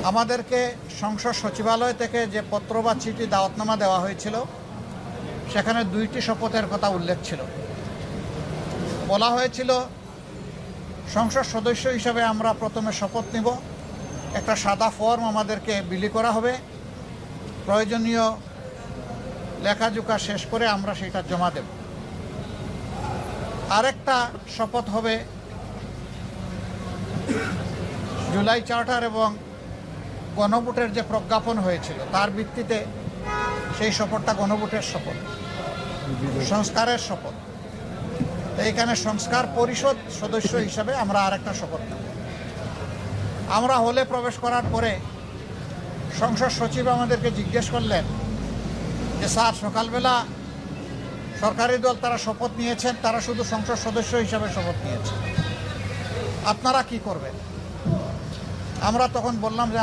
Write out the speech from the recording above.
আমাদেরকে সংসদ সচিবালয় থেকে যে পত্র বা চিঠি দাওয়াতনামা দেওয়া হয়েছিল সেখানে 2টি শপথের কথা উল্লেখ ছিল। বলা হয়েছিল সংসদ সদস্য হিসাবে আমরা প্রথমে শপথ নিব, একটা সাদা ফর্ম আমাদেরকে বিলি করা হবে, প্রয়োজনীয় লেখাজোখা শেষ করে আমরা সেটা জমা দেব। আরেকটা শপথ হবে জুলাই চার্টার এবং গণভোটের যে প্রজ্ঞাপন হয়েছিল তার ভিত্তিতে সেই শপথটা গণভোটের শপথ, সংস্কারের শপথ। এইখানে সংস্কার পরিষদ সদস্য হিসাবে আমরা আরেকটা শপথ নেব। আমরা হলে প্রবেশ করার পরে সংসদ সচিব আমাদেরকে জিজ্ঞেস করলেন যে স্যার, সকালবেলা সরকারি দল তারা শপথ নিয়েছেন, তারা শুধু সংসদ সদস্য হিসাবে শপথ নিয়েছেন, আপনারা কি করবেন? আমরা তখন বললাম যে